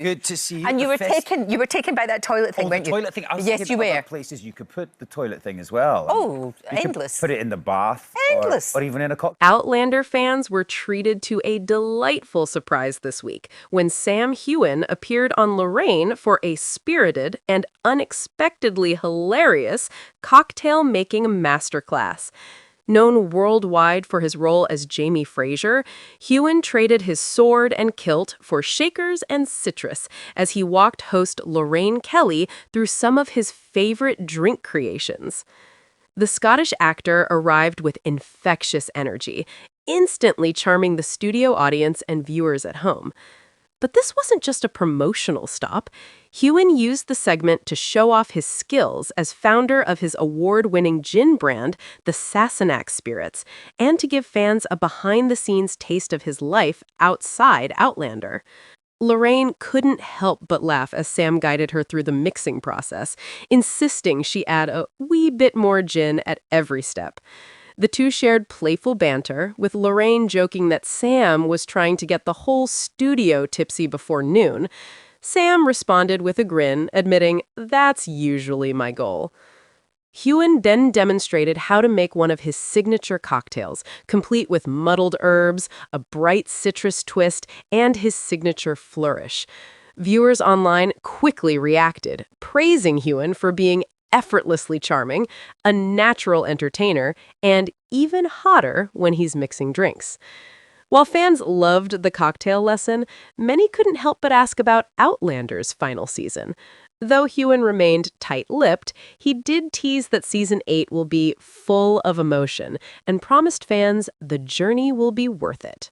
Good to see you. And you were taken by that toilet thing, weren't the you? toilet thing. I was yes, thinking you other were. places you could put the toilet thing as well. Oh, You could endless. put it in the bath. Endless. Or even in a cocktail. Outlander fans were treated to a delightful surprise this week when Sam Heughan appeared on Lorraine for a spirited and unexpectedly hilarious cocktail-making masterclass. Known worldwide for his role as Jamie Fraser, Heughan traded his sword and kilt for shakers and citrus as he walked host Lorraine Kelly through some of his favorite drink creations. The Scottish actor arrived with infectious energy, instantly charming the studio audience and viewers at home. But this wasn't just a promotional stop. Heughan used the segment to show off his skills as founder of his award-winning gin brand, the Sassenach Spirits, and to give fans a behind-the-scenes taste of his life outside Outlander. Lorraine couldn't help but laugh as Sam guided her through the mixing process, insisting she add a wee bit more gin at every step. The two shared playful banter, with Lorraine joking that Sam was trying to get the whole studio tipsy before noon. Sam responded with a grin, admitting, "That's usually my goal." Heughan then demonstrated how to make one of his signature cocktails, complete with muddled herbs, a bright citrus twist, and his signature flourish. Viewers online quickly reacted, praising Heughan for being effortlessly charming, a natural entertainer, and even hotter when he's mixing drinks. While fans loved the cocktail lesson, many couldn't help but ask about Outlander's final season. Though Heughan remained tight-lipped, he did tease that Season 8 will be full of emotion and promised fans the journey will be worth it.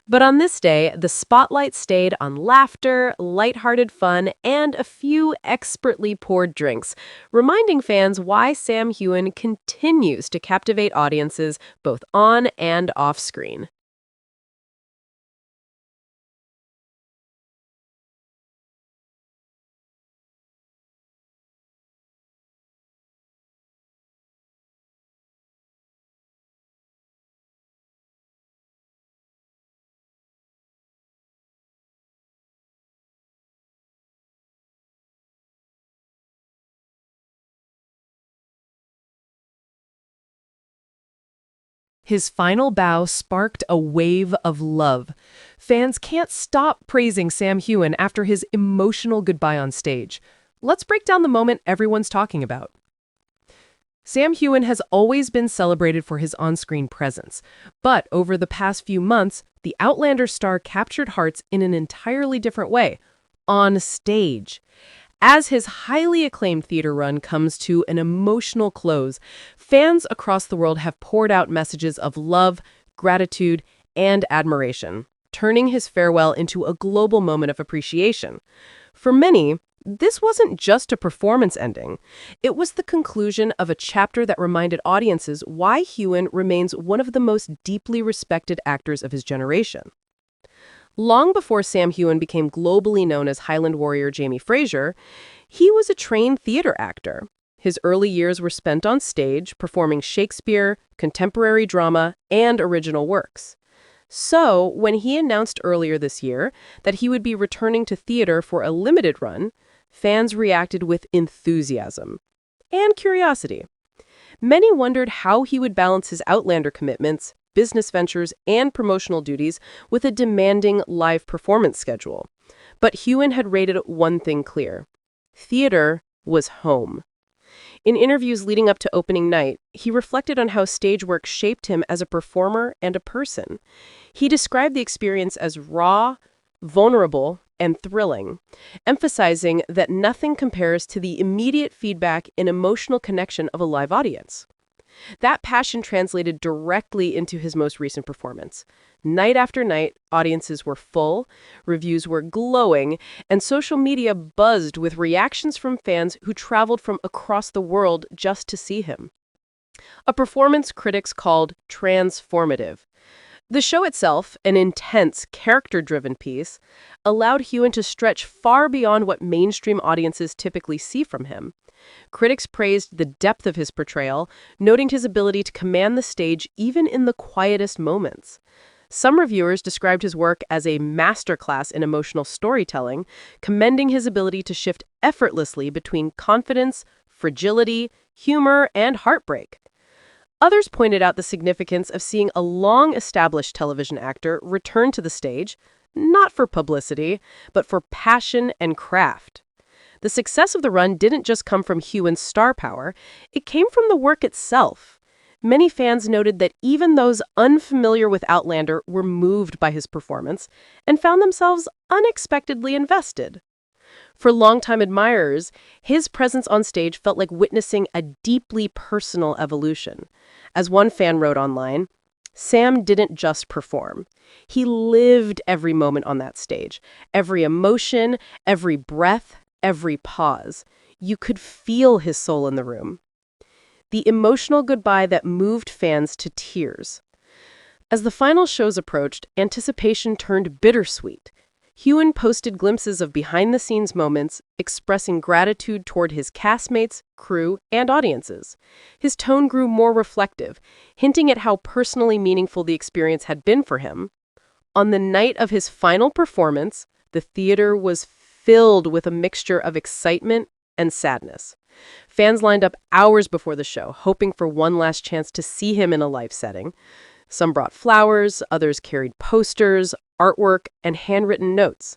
But on this day, the spotlight stayed on laughter, lighthearted fun, and a few expertly poured drinks, reminding fans why Sam Heughan continues to captivate audiences both on and off screen. His final bow sparked a wave of love. Fans can't stop praising Sam Heughan after his emotional goodbye on stage. Let's break down the moment everyone's talking about. Sam Heughan has always been celebrated for his on-screen presence, but over the past few months, the Outlander star captured hearts in an entirely different way, on stage. As his highly acclaimed theater run comes to an emotional close, fans across the world have poured out messages of love, gratitude, and admiration, turning his farewell into a global moment of appreciation. For many, this wasn't just a performance ending. It was the conclusion of a chapter that reminded audiences why Heughan remains one of the most deeply respected actors of his generation. Long before Sam Heughan became globally known as Highland warrior Jamie Fraser, he was a trained theater actor. His early years were spent on stage, performing Shakespeare, contemporary drama, and original works. So, when he announced earlier this year that he would be returning to theater for a limited run, fans reacted with enthusiasm and curiosity. Many wondered how he would balance his Outlander commitments, business ventures, and promotional duties with a demanding live performance schedule. But Heughan had rated one thing clear: theater was home. In interviews leading up to opening night, he reflected on how stage work shaped him as a performer and a person. He described the experience as raw, vulnerable, and thrilling, emphasizing that nothing compares to the immediate feedback and emotional connection of a live audience. That passion translated directly into his most recent performance. Night after night, audiences were full, reviews were glowing, and social media buzzed with reactions from fans who traveled from across the world just to see him. A performance critics called transformative. The show itself, an intense, character-driven piece, allowed Heughan to stretch far beyond what mainstream audiences typically see from him. Critics praised the depth of his portrayal, noting his ability to command the stage even in the quietest moments. Some reviewers described his work as a masterclass in emotional storytelling, commending his ability to shift effortlessly between confidence, fragility, humor, and heartbreak. Others pointed out the significance of seeing a long-established television actor return to the stage, not for publicity, but for passion and craft. The success of the run didn't just come from Heughan's star power, it came from the work itself. Many fans noted that even those unfamiliar with Outlander were moved by his performance and found themselves unexpectedly invested. For longtime admirers, his presence on stage felt like witnessing a deeply personal evolution. As one fan wrote online, Sam didn't just perform. He lived every moment on that stage, every emotion, every breath, every pause. You could feel his soul in the room. The emotional goodbye that moved fans to tears. As the final shows approached, anticipation turned bittersweet. Heughan posted glimpses of behind-the-scenes moments, expressing gratitude toward his castmates, crew, and audiences. His tone grew more reflective, hinting at how personally meaningful the experience had been for him. On the night of his final performance, the theater was filled with a mixture of excitement and sadness. Fans lined up hours before the show, hoping for one last chance to see him in a live setting. Some brought flowers, others carried posters, artwork, and handwritten notes.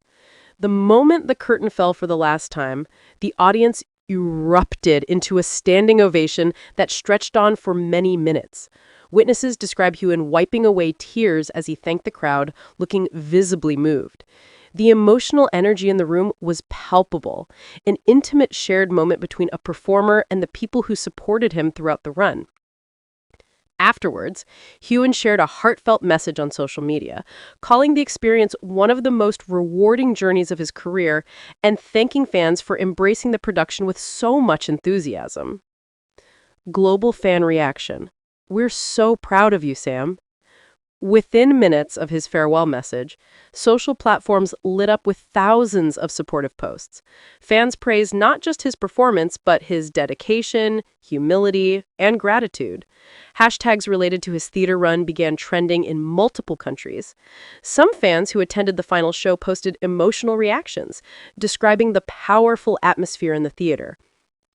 The moment the curtain fell for the last time, the audience erupted into a standing ovation that stretched on for many minutes. Witnesses describe Heughan wiping away tears as he thanked the crowd, looking visibly moved. The emotional energy in the room was palpable, an intimate shared moment between a performer and the people who supported him throughout the run. Afterwards, Heughan shared a heartfelt message on social media, calling the experience one of the most rewarding journeys of his career and thanking fans for embracing the production with so much enthusiasm. Global fan reaction. "We're so proud of you, Sam." Within minutes of his farewell message, social platforms lit up with thousands of supportive posts. Fans praised not just his performance, but his dedication, humility, and gratitude. Hashtags related to his theater run began trending in multiple countries. Some fans who attended the final show posted emotional reactions, describing the powerful atmosphere in the theater.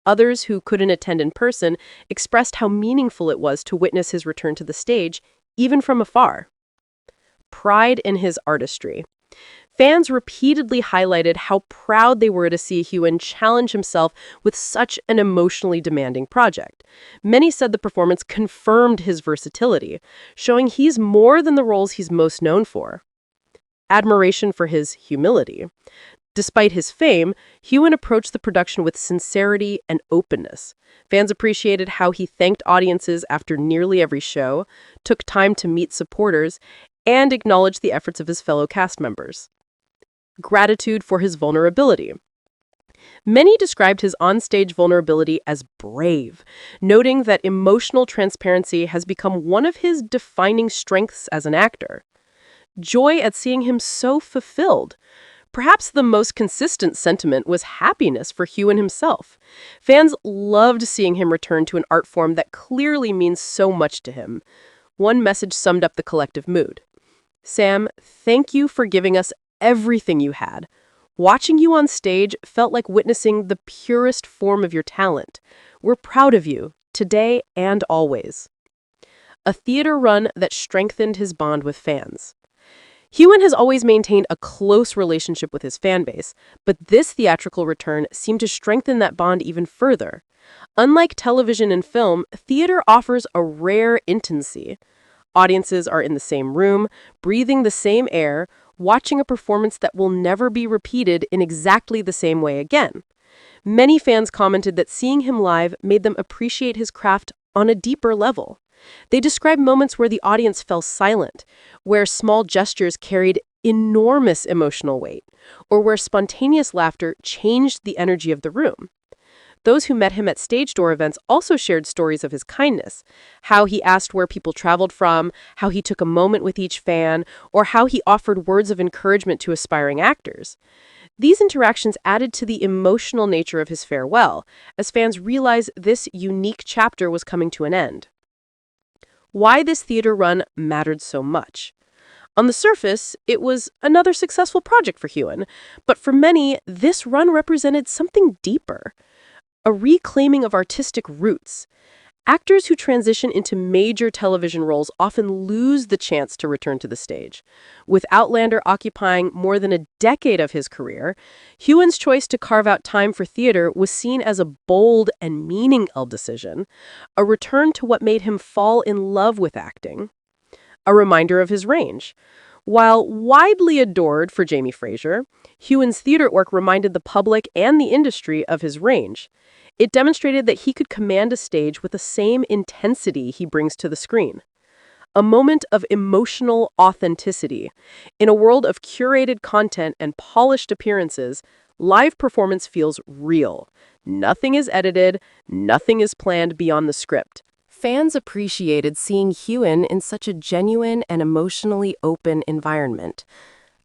Others who couldn't attend in person expressed how meaningful it was to witness his return to the stage, even from afar. Pride in his artistry. Fans repeatedly highlighted how proud they were to see Heughan challenge himself with such an emotionally demanding project. Many said the performance confirmed his versatility, showing he's more than the roles he's most known for. Admiration for his humility. Despite his fame, Heughan approached the production with sincerity and openness. Fans appreciated how he thanked audiences after nearly every show, took time to meet supporters, and acknowledged the efforts of his fellow cast members. Gratitude for his vulnerability. Many described his onstage vulnerability as brave, noting that emotional transparency has become one of his defining strengths as an actor. Joy at seeing him so fulfilled. Perhaps the most consistent sentiment was happiness for Heughan himself. Fans loved seeing him return to an art form that clearly means so much to him. One message summed up the collective mood. "Sam, thank you for giving us everything you had. Watching you on stage felt like witnessing the purest form of your talent. We're proud of you, today and always." A theater run that strengthened his bond with fans. Heughan has always maintained a close relationship with his fan base, but this theatrical return seemed to strengthen that bond even further. Unlike television and film, theater offers a rare intimacy. Audiences are in the same room, breathing the same air, watching a performance that will never be repeated in exactly the same way again. Many fans commented that seeing him live made them appreciate his craft on a deeper level. They described moments where the audience fell silent, where small gestures carried enormous emotional weight, or where spontaneous laughter changed the energy of the room. Those who met him at stage door events also shared stories of his kindness, how he asked where people traveled from, how he took a moment with each fan, or how he offered words of encouragement to aspiring actors. These interactions added to the emotional nature of his farewell, as fans realized this unique chapter was coming to an end. Why this theater run mattered so much. On the surface, it was another successful project for Heughan, but for many, this run represented something deeper, a reclaiming of artistic roots. Actors who transition into major television roles often lose the chance to return to the stage. With Outlander occupying more than a decade of his career, Heughan's choice to carve out time for theater was seen as a bold and meaningful decision, a return to what made him fall in love with acting, a reminder of his range. While widely adored for Jamie Fraser, Heughan's theater work reminded the public and the industry of his range. It demonstrated that he could command a stage with the same intensity he brings to the screen. A moment of emotional authenticity. In a world of curated content and polished appearances, live performance feels real. Nothing is edited, nothing is planned beyond the script. Fans appreciated seeing Heughan in such a genuine and emotionally open environment.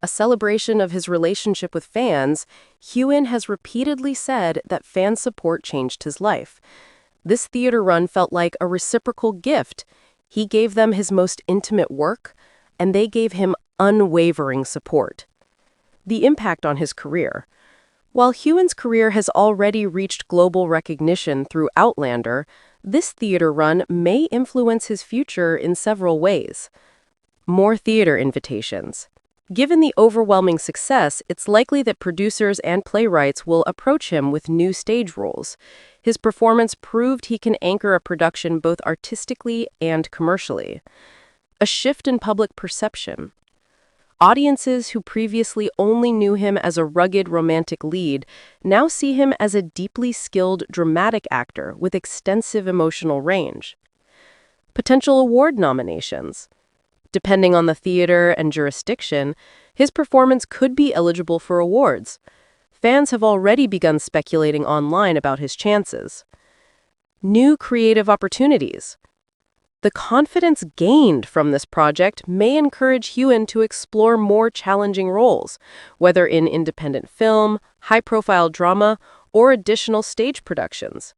A celebration of his relationship with fans, Heughan has repeatedly said that fan support changed his life. This theater run felt like a reciprocal gift. He gave them his most intimate work, and they gave him unwavering support. The impact on his career. While Heughan's career has already reached global recognition through Outlander, this theater run may influence his future in several ways. More theater invitations. Given the overwhelming success, it's likely that producers and playwrights will approach him with new stage roles. His performance proved he can anchor a production both artistically and commercially. A shift in public perception. Audiences who previously only knew him as a rugged romantic lead now see him as a deeply skilled dramatic actor with extensive emotional range. Potential award nominations. Depending on the theater and jurisdiction, his performance could be eligible for awards. Fans have already begun speculating online about his chances. New creative opportunities. The confidence gained from this project may encourage Heughan to explore more challenging roles, whether in independent film, high-profile drama, or additional stage productions.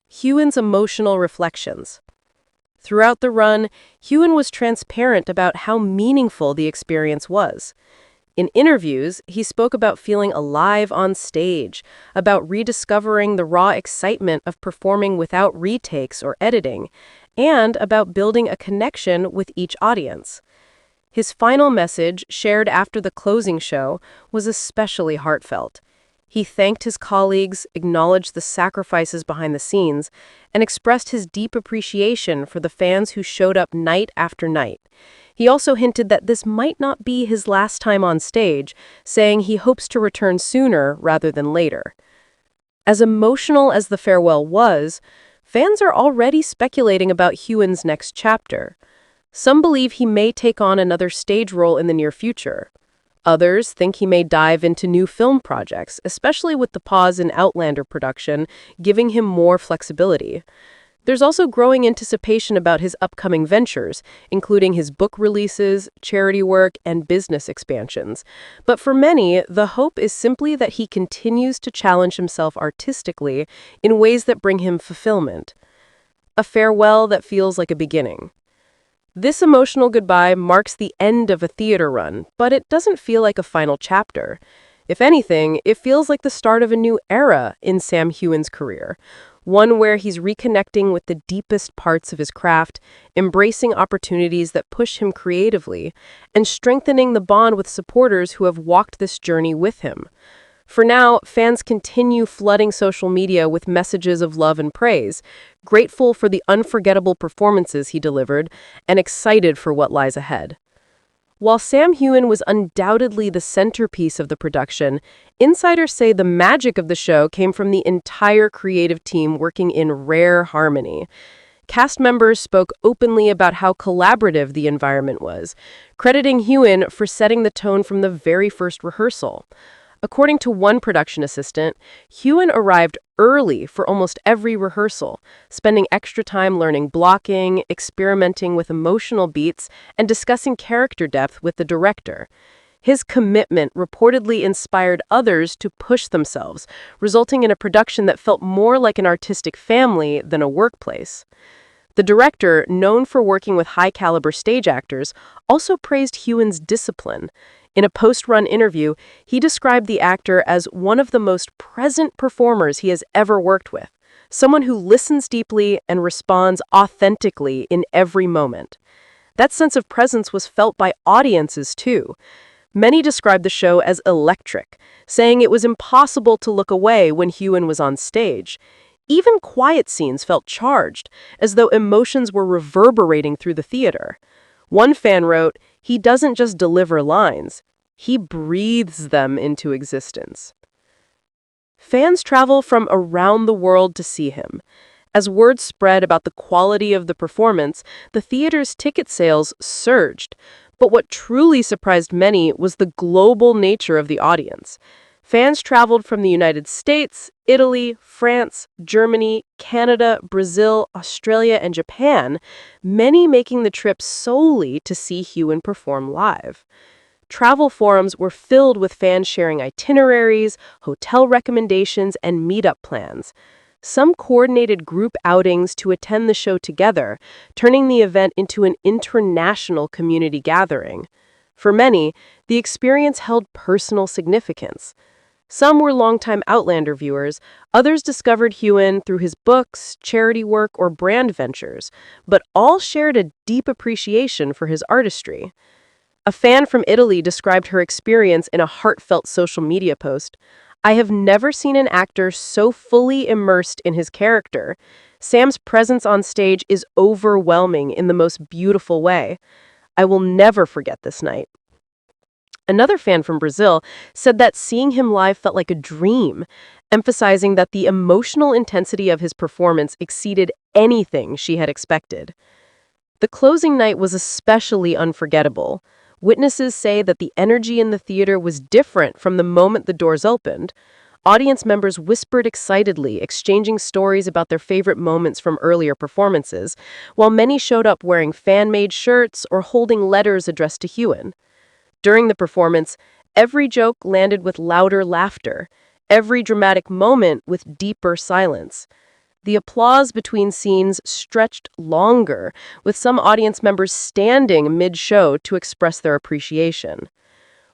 Heughan's emotional reflections. Throughout the run, Heughan was transparent about how meaningful the experience was. In interviews, he spoke about feeling alive on stage, about rediscovering the raw excitement of performing without retakes or editing, and about building a connection with each audience. His final message, shared after the closing show, was especially heartfelt. He thanked his colleagues, acknowledged the sacrifices behind the scenes, and expressed his deep appreciation for the fans who showed up night after night. He also hinted that this might not be his last time on stage, saying he hopes to return sooner rather than later. As emotional as the farewell was, fans are already speculating about Heughan's next chapter. Some believe he may take on another stage role in the near future. Others think he may dive into new film projects, especially with the pause in Outlander production, giving him more flexibility. There's also growing anticipation about his upcoming ventures, including his book releases, charity work, and business expansions. But for many, the hope is simply that he continues to challenge himself artistically in ways that bring him fulfillment. A farewell that feels like a beginning. This emotional goodbye marks the end of a theater run, but it doesn't feel like a final chapter. If anything, it feels like the start of a new era in Sam Heughan's career, one where he's reconnecting with the deepest parts of his craft, embracing opportunities that push him creatively, and strengthening the bond with supporters who have walked this journey with him. For now, fans continue flooding social media with messages of love and praise, grateful for the unforgettable performances he delivered, and excited for what lies ahead. While Sam Heughan was undoubtedly the centerpiece of the production, insiders say the magic of the show came from the entire creative team working in rare harmony. Cast members spoke openly about how collaborative the environment was, crediting Heughan for setting the tone from the very first rehearsal. According to one production assistant, Heughan arrived early for almost every rehearsal, spending extra time learning blocking, experimenting with emotional beats, and discussing character depth with the director. His commitment reportedly inspired others to push themselves, resulting in a production that felt more like an artistic family than a workplace. The director, known for working with high-caliber stage actors, also praised Heughan's discipline. In a post-run interview, he described the actor as one of the most present performers he has ever worked with, someone who listens deeply and responds authentically in every moment. That sense of presence was felt by audiences, too. Many described the show as electric, saying it was impossible to look away when Heughan was on stage. Even quiet scenes felt charged, as though emotions were reverberating through the theater. One fan wrote, "He doesn't just deliver lines, he breathes them into existence." Fans travel from around the world to see him. As word spread about the quality of the performance, the theater's ticket sales surged. But what truly surprised many was the global nature of the audience. Fans traveled from the United States, Italy, France, Germany, Canada, Brazil, Australia, and Japan, many making the trip solely to see Heughan perform live. Travel forums were filled with fans sharing itineraries, hotel recommendations, and meetup plans. Some coordinated group outings to attend the show together, turning the event into an international community gathering. For many, the experience held personal significance. Some were longtime Outlander viewers, others discovered Heughan through his books, charity work, or brand ventures, but all shared a deep appreciation for his artistry. A fan from Italy described her experience in a heartfelt social media post. "I have never seen an actor so fully immersed in his character. Sam's presence on stage is overwhelming in the most beautiful way. I will never forget this night." Another fan from Brazil said that seeing him live felt like a dream, emphasizing that the emotional intensity of his performance exceeded anything she had expected. The closing night was especially unforgettable. Witnesses say that the energy in the theater was different from the moment the doors opened. Audience members whispered excitedly, exchanging stories about their favorite moments from earlier performances, while many showed up wearing fan-made shirts or holding letters addressed to Heughan. During the performance, every joke landed with louder laughter, every dramatic moment with deeper silence. The applause between scenes stretched longer, with some audience members standing mid-show to express their appreciation.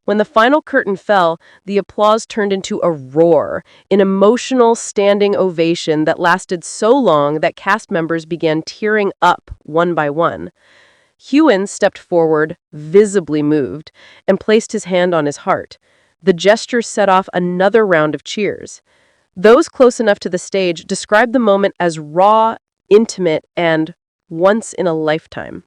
When the final curtain fell, the applause turned into a roar, an emotional standing ovation that lasted so long that cast members began tearing up one by one. Heughan stepped forward, visibly moved, and placed his hand on his heart. The gesture set off another round of cheers. Those close enough to the stage described the moment as raw, intimate, and once in a lifetime.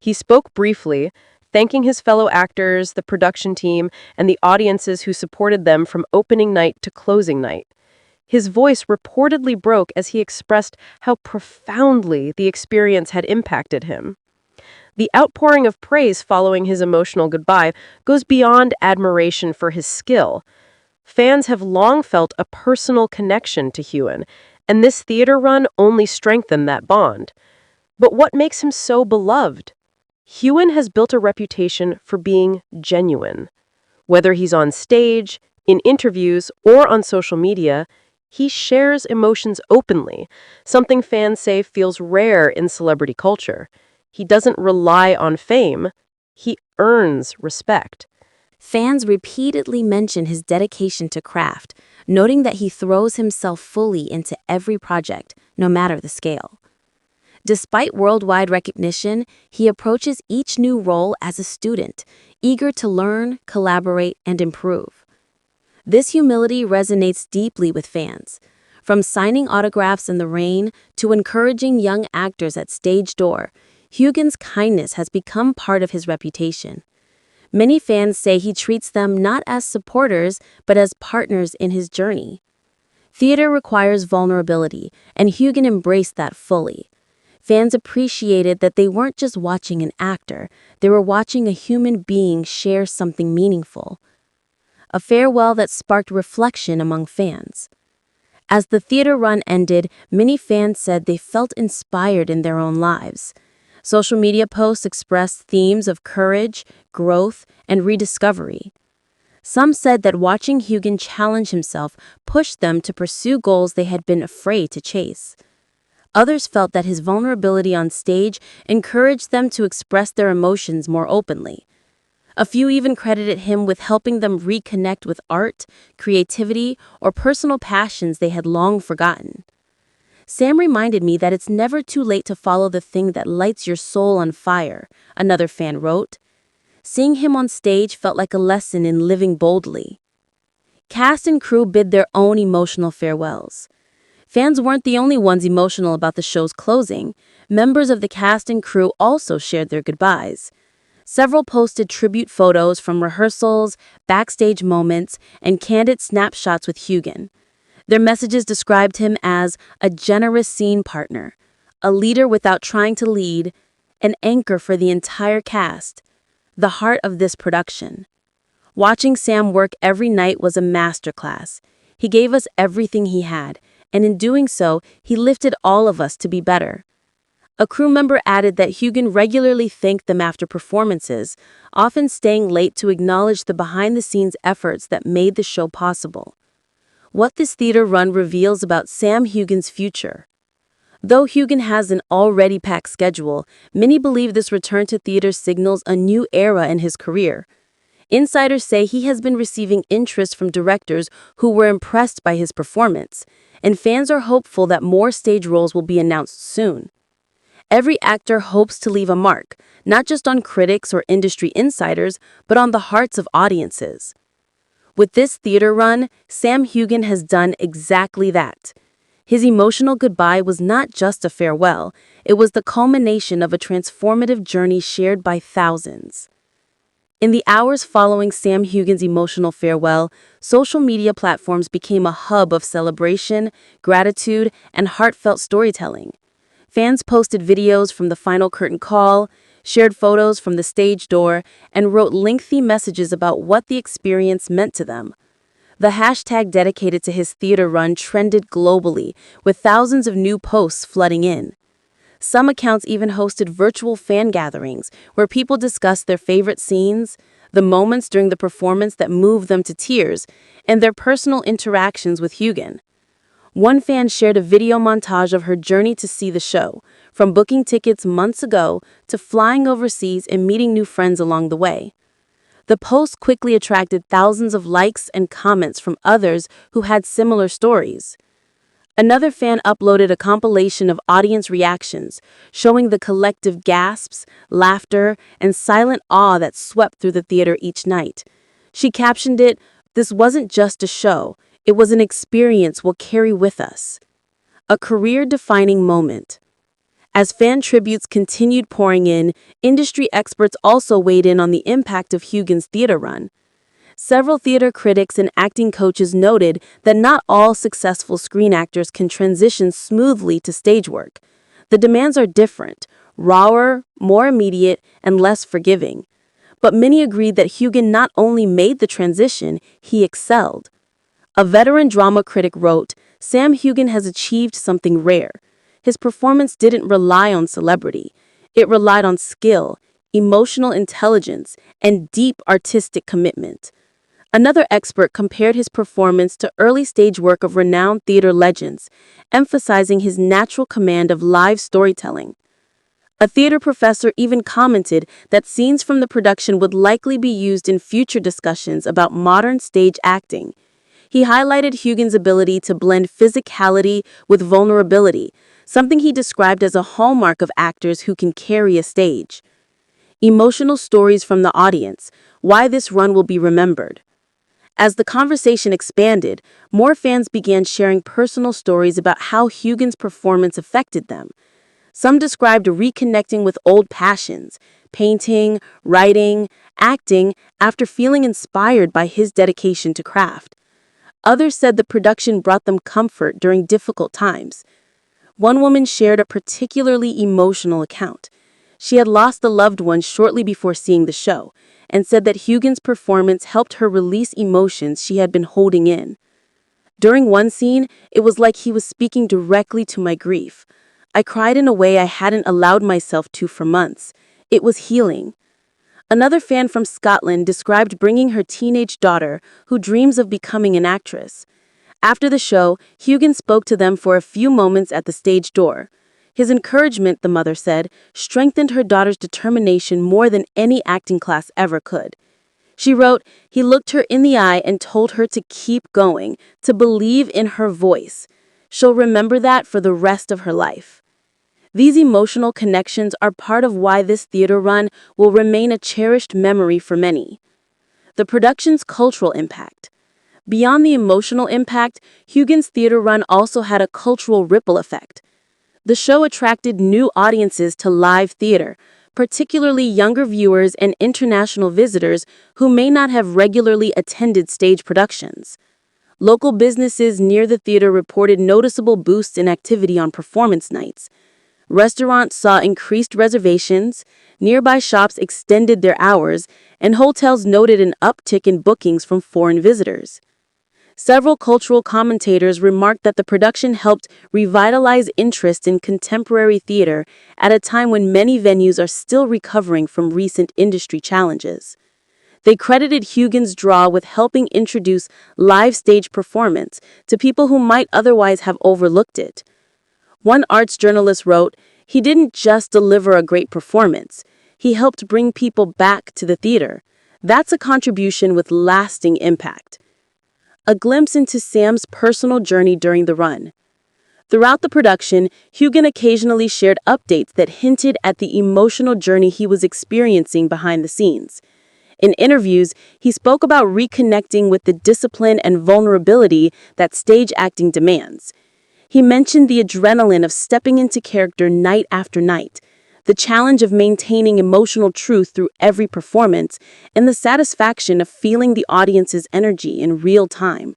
He spoke briefly, thanking his fellow actors, the production team, and the audiences who supported them from opening night to closing night. His voice reportedly broke as he expressed how profoundly the experience had impacted him. The outpouring of praise following his emotional goodbye goes beyond admiration for his skill. Fans have long felt a personal connection to Heughan, and this theater run only strengthened that bond. But what makes him so beloved? Heughan has built a reputation for being genuine. Whether he's on stage, in interviews, or on social media, he shares emotions openly, something fans say feels rare in celebrity culture. He doesn't rely on fame, he earns respect. Fans repeatedly mention his dedication to craft, noting that he throws himself fully into every project, no matter the scale. Despite worldwide recognition, he approaches each new role as a student, eager to learn, collaborate, and improve. This humility resonates deeply with fans. From signing autographs in the rain to encouraging young actors at stage door, Heughan's kindness has become part of his reputation. Many fans say he treats them not as supporters, but as partners in his journey. Theater requires vulnerability, and Heughan embraced that fully. Fans appreciated that they weren't just watching an actor, they were watching a human being share something meaningful. A farewell that sparked reflection among fans. As the theater run ended, many fans said they felt inspired in their own lives. Social media posts expressed themes of courage, growth, and rediscovery. Some said that watching Heughan challenge himself pushed them to pursue goals they had been afraid to chase. Others felt that his vulnerability on stage encouraged them to express their emotions more openly. A few even credited him with helping them reconnect with art, creativity, or personal passions they had long forgotten. Sam reminded me that it's never too late to follow the thing that lights your soul on fire, another fan wrote. Seeing him on stage felt like a lesson in living boldly. Cast and crew bid their own emotional farewells. Fans weren't the only ones emotional about the show's closing. Members of the cast and crew also shared their goodbyes. Several posted tribute photos from rehearsals, backstage moments, and candid snapshots with Heughan. Their messages described him as a generous scene partner, a leader without trying to lead, an anchor for the entire cast, the heart of this production. Watching Sam work every night was a masterclass. He gave us everything he had, and in doing so, he lifted all of us to be better. A crew member added that Heughan regularly thanked them after performances, often staying late to acknowledge the behind-the-scenes efforts that made the show possible. What this theater run reveals about Sam Heughan's future. Though Heughan has an already packed schedule, many believe this return to theater signals a new era in his career. Insiders say he has been receiving interest from directors who were impressed by his performance, and fans are hopeful that more stage roles will be announced soon. Every actor hopes to leave a mark, not just on critics or industry insiders, but on the hearts of audiences. With this theater run, Sam Heughan has done exactly that. His emotional goodbye was not just a farewell, it was the culmination of a transformative journey shared by thousands. In the hours following Sam Heughan's emotional farewell, social media platforms became a hub of celebration, gratitude, and heartfelt storytelling. Fans posted videos from the final curtain call, shared photos from the stage door, and wrote lengthy messages about what the experience meant to them. The hashtag dedicated to his theater run trended globally, with thousands of new posts flooding in. Some accounts even hosted virtual fan gatherings where people discussed their favorite scenes, the moments during the performance that moved them to tears, and their personal interactions with Heughan. One fan shared a video montage of her journey to see the show, from booking tickets months ago to flying overseas and meeting new friends along the way. The post quickly attracted thousands of likes and comments from others who had similar stories. Another fan uploaded a compilation of audience reactions, showing the collective gasps, laughter, and silent awe that swept through the theater each night. She captioned it, "This wasn't just a show. It was an experience we'll carry with us." A career-defining moment. As fan tributes continued pouring in, industry experts also weighed in on the impact of Heughan's theater run. Several theater critics and acting coaches noted that not all successful screen actors can transition smoothly to stage work. The demands are different, rawer, more immediate, and less forgiving. But many agreed that Heughan not only made the transition, he excelled. A veteran drama critic wrote, "Sam Heughan has achieved something rare. His performance didn't rely on celebrity. It relied on skill, emotional intelligence, and deep artistic commitment." Another expert compared his performance to early stage work of renowned theater legends, emphasizing his natural command of live storytelling. A theater professor even commented that scenes from the production would likely be used in future discussions about modern stage acting. He highlighted Heughan's ability to blend physicality with vulnerability, something he described as a hallmark of actors who can carry a stage. Emotional stories from the audience, why this run will be remembered. As the conversation expanded, more fans began sharing personal stories about how Heughan's performance affected them. Some described reconnecting with old passions, painting, writing, acting, after feeling inspired by his dedication to craft. Others said the production brought them comfort during difficult times. One woman shared a particularly emotional account. She had lost a loved one shortly before seeing the show, and said that Heughan's performance helped her release emotions she had been holding in. During one scene, it was like he was speaking directly to my grief. I cried in a way I hadn't allowed myself to for months. It was healing. Another fan from Scotland described bringing her teenage daughter, who dreams of becoming an actress. After the show, Heughan spoke to them for a few moments at the stage door. His encouragement, the mother said, strengthened her daughter's determination more than any acting class ever could. She wrote, "He looked her in the eye and told her to keep going, to believe in her voice. She'll remember that for the rest of her life." These emotional connections are part of why this theater run will remain a cherished memory for many. The production's cultural impact. Beyond the emotional impact, Heughan's theater run also had a cultural ripple effect. The show attracted new audiences to live theater, particularly younger viewers and international visitors who may not have regularly attended stage productions. Local businesses near the theater reported noticeable boosts in activity on performance nights. Restaurants saw increased reservations, nearby shops extended their hours, and hotels noted an uptick in bookings from foreign visitors. Several cultural commentators remarked that the production helped revitalize interest in contemporary theater at a time when many venues are still recovering from recent industry challenges. They credited Heughan's draw with helping introduce live stage performance to people who might otherwise have overlooked it. One arts journalist wrote, "He didn't just deliver a great performance, he helped bring people back to the theater. That's a contribution with lasting impact." A glimpse into Sam's personal journey during the run. Throughout the production, Heughan occasionally shared updates that hinted at the emotional journey he was experiencing behind the scenes. In interviews, he spoke about reconnecting with the discipline and vulnerability that stage acting demands. He mentioned the adrenaline of stepping into character night after night, the challenge of maintaining emotional truth through every performance, and the satisfaction of feeling the audience's energy in real time.